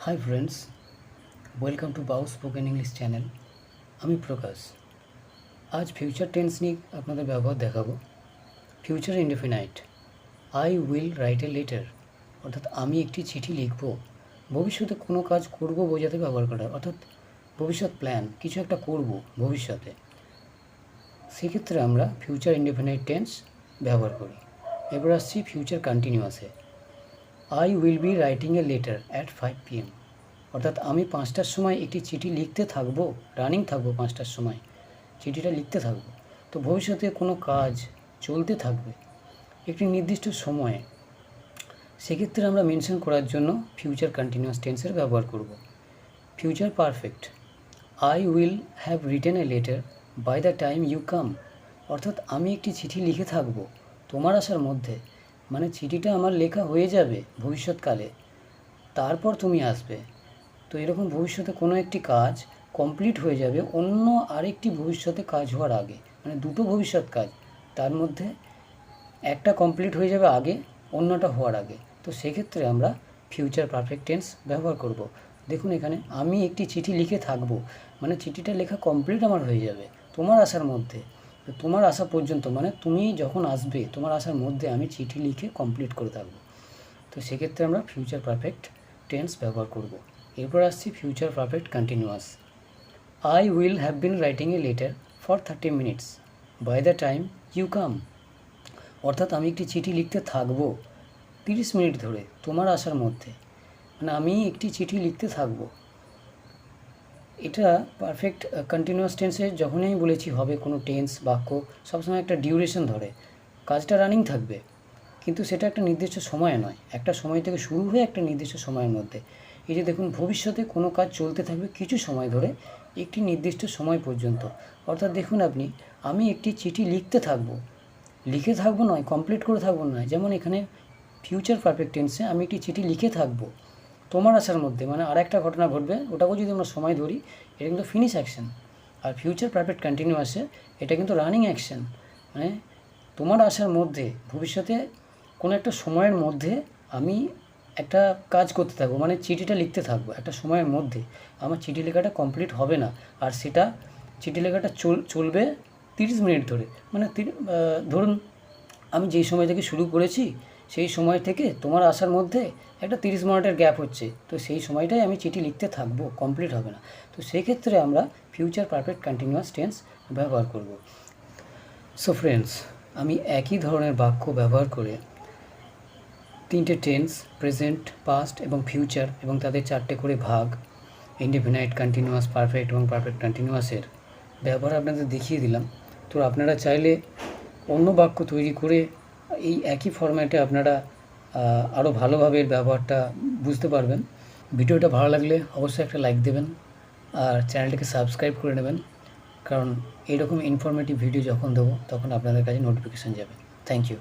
Hi friends, welcome to বাউ spoken English channel. আমি প্রকাশ। আজ ফিউচার টেন্স নিয়ে আপনাদের ব্যবহার দেখাবো। Future indefinite, I will write a letter, অর্থাৎ আমি একটি চিঠি লিখব। ভবিষ্যতে কোনো কাজ করব বোঝাতে ব্যবহার করা, অর্থাৎ ভবিষ্যৎ প্ল্যান, কিছু একটা করব ভবিষ্যতে, সেক্ষেত্রে আমরা ফিউচার ইনডেফিনাইট টেন্স ব্যবহার করি। এবার আসছি ফিউচার কন্টিনিউয়াসে। I will be writing a letter at 5 PM, অর্থাৎ আমি 5টার সময় একটি চিঠি লিখতে থাকবো, রানিং থাকবো, 5টার সময় চিঠিটা লিখতে থাকবো। তো ভবিষ্যতে কোনো কাজ চলতে থাকবে একটি নির্দিষ্ট সময়ে, সেক্ষেত্রে আমরা মেনশন করার জন্য ফিউচার কন্টিনিউয়াস টেন্সের ব্যবহার করব। Future perfect, I will have written a letter by the time you come, অর্থাৎ আমি একটি চিঠি লিখে থাকবো তোমার আসার মধ্যে, মানে চিঠিটা আমার লেখা হয়ে যাবে ভবিষ্যৎকালে, তারপর তুমি আসবে। তো এরকম ভবিষ্যতে কোনো একটি কাজ কমপ্লিট হয়ে যাবে অন্য আরেকটি ভবিষ্যতে কাজ হওয়ার আগে, মানে দুটো ভবিষ্যৎ কাজ, তার মধ্যে একটা কমপ্লিট হয়ে যাবে আগে, অন্যটা হওয়ার আগে। তো সেক্ষেত্রে আমরা ফিউচার পারফেক্ট টেন্স ব্যবহার করব। দেখুন এখানে আমি একটি চিঠি লিখে থাকবো, মানে চিঠিটা লেখা কমপ্লিট আমার হয়ে যাবে তোমার আসার মধ্যে। তো তোমার আসা পর্যন্ত, মানে তুমি যখন আসবে তোমার আসার মধ্যে আমি চিঠি লিখে কমপ্লিট করে থাকবো। তো সেক্ষেত্রে আমরা ফিউচার পারফেক্ট টেন্স ব্যবহার করব। এরপর আসছি future perfect continuous. I will have been writing a letter for 30 minutes by the time you come, অর্থাৎ আমি একটি চিঠি লিখতে থাকবো 30 মিনিট ধরে তোমার আসার মধ্যে, মানে আমি একটি চিঠি লিখতে থাকবো। এটা পারফেক্ট কন্টিনিউয়াস টেন্সে যখনই আমি বলেছি হবে কোনো টেন্স বাক্য সবসময় একটা ডিউরেশন ধরে, কাজটা রানিং থাকবে, কিন্তু সেটা একটা নির্দিষ্ট সময়ে নয়, একটা সময় থেকে শুরু হয়ে একটা নির্দিষ্ট সময়ের মধ্যে। এই যে দেখুন, ভবিষ্যতে কোনো কাজ চলতে থাকবে কিছু সময় ধরে একটি নির্দিষ্ট সময় পর্যন্ত, অর্থাৎ দেখুন আপনি, আমি একটি চিঠি লিখতে থাকবো, লিখে থাকবো নয়, কমপ্লিট করে থাকবো নয়। যেমন এখানে ফিউচার পারফেক্ট টেন্সে আমি একটি চিঠি লিখে থাকবো তোমার আসার মধ্যে, মানে আর একটা ঘটনা ঘটবে, ওটাকেও যদি আমরা সময় ধরি এটা কিন্তু ফিনিশ অ্যাকশন। আর ফিউচার পারফেক্ট কন্টিনিউয়াসে এটা কিন্তু রানিং অ্যাকশন, মানে তোমার আসার মধ্যে ভবিষ্যতে কোনো একটা সময়ের মধ্যে আমি একটা কাজ করতে থাকবো, মানে চিঠিটা লিখতে থাকবো একটা সময়ের মধ্যে, আমার চিঠি লেখাটা কমপ্লিট হবে না, আর সেটা চিঠি লেখাটা চলবে 30 মিনিট ধরে, মানে ধরুন আমি যেই সময় থেকে শুরু করেছি সেই সময় থেকে তোমার আসার মধ্যে একটা 30 মিনিটের গ্যাপ হচ্ছে, তো সেই সময়টাই আমি চিঠি লিখতে থাকবো, কমপ্লিট হবে না। তো সেক্ষেত্রে আমরা ফিউচার পারফেক্ট কন্টিনিউয়াস টেন্স ব্যবহার করব। সো ফ্রেন্ডস, আমি একই ধরনের বাক্য ব্যবহার করে 3টে টেন্স, প্রেজেন্ট, পাস্ট এবং ফিউচার, এবং তাদের 4টে করে ভাগ, ইনডেফিনাইট, কন্টিনিউয়াস, পারফেক্ট এবং পারফেক্ট কন্টিনিউয়াসের ব্যবহার আপনাদের দেখিয়ে দিলাম। তো আপনারা চাইলে অন্য বাক্য তৈরি করে এই একই ফরম্যাটে আপনারা আরও ভালোভাবে এর ব্যবহারটা বুঝতে পারবেন। ভিডিওটা ভালো লাগলে অবশ্যই একটা লাইক দেবেন আর চ্যানেলটিকে সাবস্ক্রাইব করে নেবেন, কারণ এইরকম ইনফরমেটিভ ভিডিও যখন দেবো তখন আপনাদের কাছে নোটিফিকেশান যাবে। Thank you.